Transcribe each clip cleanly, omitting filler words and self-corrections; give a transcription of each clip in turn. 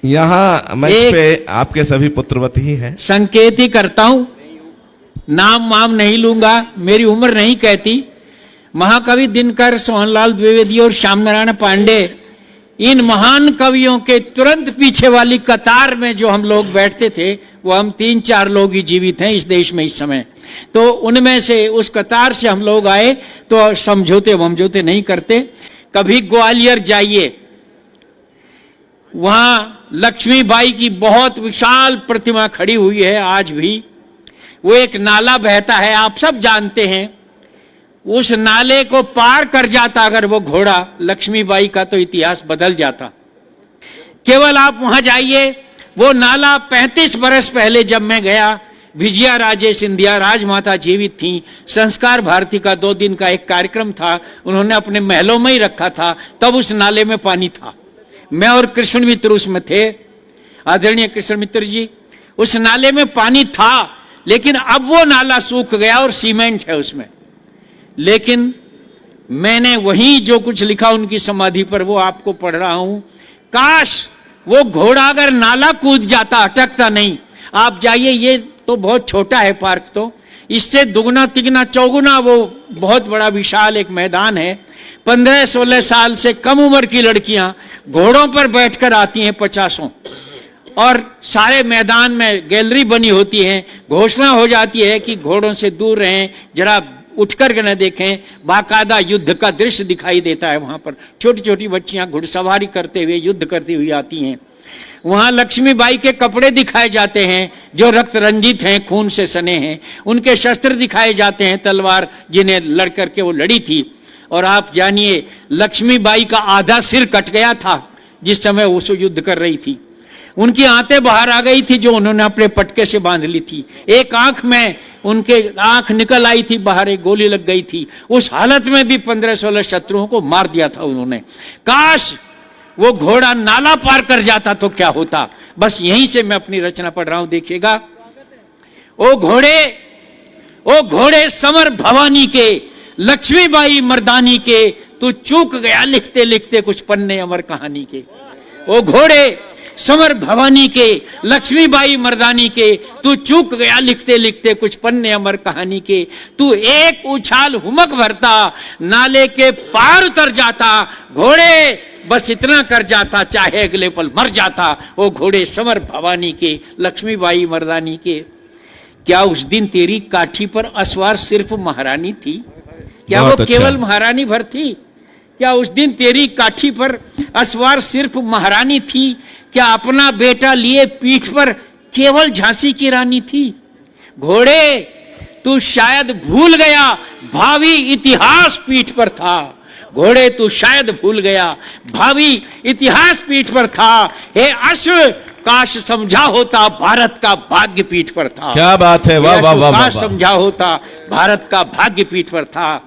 यहाँ मंच पे आपके सभी पुत्रवत ही हैं। संकेत ही करता हूं, नाम वाम नहीं लूंगा, मेरी उम्र नहीं कहती। महाकवि दिनकर, सोहनलाल द्विवेदी और श्याम नारायण पांडे, इन महान कवियों के तुरंत पीछे वाली कतार में जो हम लोग बैठते थे, वो हम 3-4 लोग ही जीवित हैं इस देश में इस समय। तो उनमें से उस कतार से हम लोग आए, तो समझौते वमझौते नहीं करते। कभी ग्वालियर जाइए, वहां लक्ष्मीबाई की बहुत विशाल प्रतिमा खड़ी हुई है आज भी। वो एक नाला बहता है, आप सब जानते हैं। उस नाले को पार कर जाता अगर वो घोड़ा लक्ष्मीबाई का, तो इतिहास बदल जाता। केवल आप वहां जाइए, वो नाला 35 बरस पहले जब मैं गया, विजया राजे सिंधिया राजमाता जीवित थी। संस्कार भारती का 2 दिन का एक कार्यक्रम था, उन्होंने अपने महलों में ही रखा था, तब उस नाले में पानी था। मैं और कृष्ण मित्र उसमें थे, आदरणीय कृष्ण मित्र जी। उस नाले में पानी था, लेकिन अब वो नाला सूख गया और सीमेंट है उसमें। लेकिन मैंने वहीं जो कुछ लिखा उनकी समाधि पर, वो आपको पढ़ रहा हूं। काश वो घोड़ा अगर नाला कूद जाता, अटकता नहीं। आप जाइए, ये तो बहुत छोटा है पार्क, तो इससे दुगना तिगुना चौगुना वो बहुत बड़ा विशाल एक मैदान है। 15-16 साल से कम उम्र की लड़कियां घोड़ों पर बैठकर आती हैं 50, और सारे मैदान में गैलरी बनी होती है। घोषणा हो जाती है कि घोड़ों से दूर रहें, जरा उठकर के न देखें। बाकायदा युद्ध का दृश्य दिखाई देता है वहां पर। छोटी छोटी बच्चियां घुड़सवारी करते हुए, युद्ध करती हुई आती हैं। वहां लक्ष्मीबाई के कपड़े दिखाए जाते हैं जो रक्त रंजित हैं, खून से सने हैं। उनके शस्त्र दिखाए जाते हैं, तलवार जिन्हें लड़ करके वो लड़ी थी। और आप जानिए, लक्ष्मीबाई का आधा सिर कट गया था जिस समय वो युद्ध कर रही थी। उनकी आंतें बाहर आ गई थी जो उन्होंने अपने पटके से बांध ली थी। एक आंख में उनके आंख निकल आई थी बाहर, एक गोली लग गई थी। उस हालत में भी 15-16 शत्रुओं को मार दिया था उन्होंने। काश वो घोड़ा नाला पार कर जाता तो क्या होता। बस यहीं से मैं अपनी रचना पढ़ रहा हूं, देखिएगा। ओ घोड़े समर भवानी के, लक्ष्मीबाई मर्दानी के, तू चूक गया लिखते लिखते कुछ पन्ने अमर कहानी के। ओ घोड़े समर भवानी के, लक्ष्मीबाई मर्दानी के, तू चूक गया लिखते लिखते कुछ पन्ने अमर कहानी के। तू एक उछाल हुमक भरता, नाले के पार उतर जाता। घोड़े बस इतना कर जाता, चाहे अगले पल मर जाता। ओ घोड़े समर भवानी के, लक्ष्मीबाई मर्दानी के। क्या उस दिन तेरी काठी पर असवार सिर्फ महारानी थी? क्या वो केवल महारानी भर थी? क्या उस दिन तेरी काठी पर असवार सिर्फ महारानी थी? क्या अपना बेटा लिए पीठ पर केवल झांसी की रानी थी? घोड़े तू शायद भूल गया, भावी इतिहास पीठ पर था। घोड़े तू शायद भूल गया, भावी इतिहास पीठ पर था। हे अश्व काश समझा होता, भारत का भाग्य पीठ पर था। क्या बात है, वाह वाह वाह। काश समझा होता, भारत का भाग्य पीठ पर था।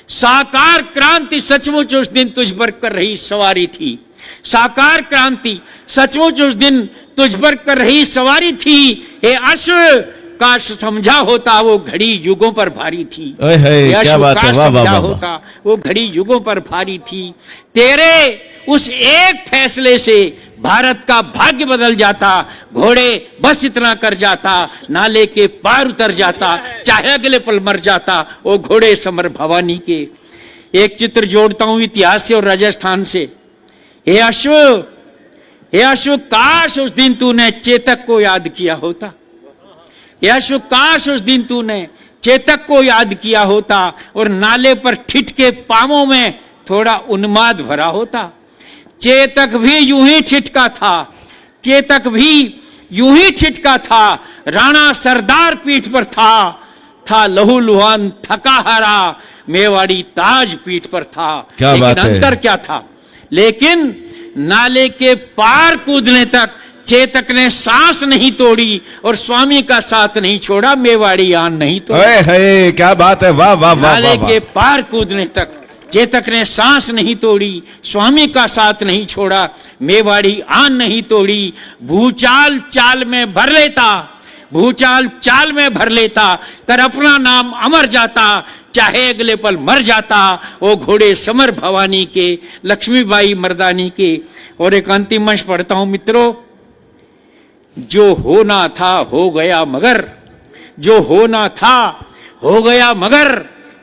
साकार क्रांति सचमुच उस दिन तुझ पर कर रही सवारी थी। साकार क्रांति सचमुच उस दिन तुझ पर कर रही सवारी थी। हे अश्व काश समझा होता, वो घड़ी युगों पर भारी थी। क्या बात है, वाह वाह होता, वो घड़ी युगों पर भारी थी। तेरे उस एक फैसले से भारत का भाग्य बदल जाता। घोड़े बस इतना कर जाता, नाले के पार उतर जाता, चाहे अगले पल मर जाता। वो घोड़े समर भवानी के। एक चित्र जोड़ता हूं इतिहास से और राजस्थान से। हे अश्व काश उस दिन तूने चेतक को याद किया होता। हे अश्व काश उस दिन तूने चेतक को याद किया होता और नाले पर ठिठके पांवों में थोड़ा उन्माद भरा होता। चेतक भी यूं ही ठिठका था, चेतक भी यूं ही ठिठका था। राणा सरदार पीठ पर था लहू लुहान थका हारा, मेवाड़ी ताज पीठ पर था। लेकिन अंतर क्या था? लेकिन नाले के पार कूदने तक चेतक ने सांस नहीं तोड़ी और स्वामी का साथ नहीं छोड़ा, मेवाड़ी आन नहीं तोड़ी। अरे है, क्या बात है, वाह वाह वाह नाले वाह के पार कूदने तक चेतक ने सांस नहीं तोड़ी, स्वामी का साथ नहीं छोड़ा, मेवाड़ी आन नहीं तोड़ी। भूचाल चाल में भर लेता, भूचाल चाल में भर लेता, कर अपना नाम अमर जाता, चाहे अगले पल मर जाता। वो घोड़े समर भवानी के, लक्ष्मीबाई मर्दानी के। और एक अंतिम अंश पढ़ता हूं मित्रों। जो होना था हो गया मगर, जो होना था हो गया मगर,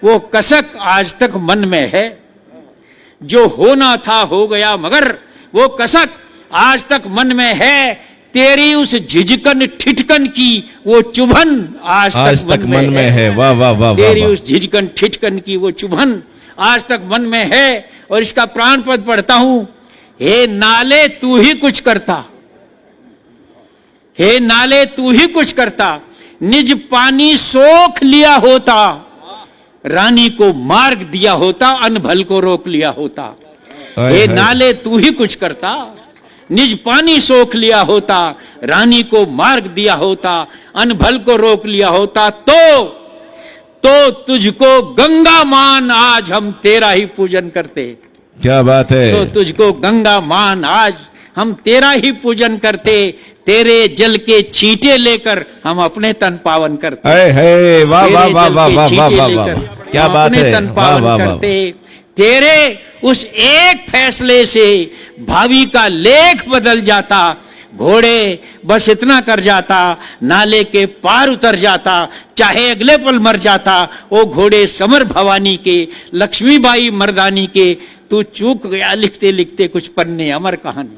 वो कसक आज तक मन में है। जो होना था हो गया मगर, वो कसक आज तक मन में है। तेरी उस झिझकन ठिठकन की वो चुभन आज तक मन में है। वाह वाह वाह वाह तेरी वाह। उस झिझकन ठिठकन की वो चुभन आज तक मन में है। और इसका प्राण पद पढ़ता हूं। हे नाले तू ही कुछ करता, हे नाले तू ही कुछ करता, निज पानी सोख लिया होता, रानी को मार्ग दिया होता, अनभल को रोक लिया होता। हे नाले तू ही कुछ करता, निज पानी सोख लिया होता, रानी को मार्ग दिया होता, अनभल को रोक लिया होता। तो तुझको गंगा मान आज हम तेरा ही पूजन करते। क्या बात है। तो तुझको गंगा मान आज हम तेरा ही पूजन करते। तेरे जल के छींटे लेकर हम अपने तन पावन करते। है, वाह वाह वाह वाह वाह वाह वाह वाह, क्या बात अपने है, तन वाह पावन वाह वाह। करते। तेरे उस एक फैसले से भावी का लेख बदल जाता। घोड़े बस इतना कर जाता, नाले के पार उतर जाता, चाहे अगले पल मर जाता। वो घोड़े समर भवानी के, लक्ष्मीबाई मर्दानी के। तू चूक गया लिखते लिखते कुछ पन्ने अमर कहानी।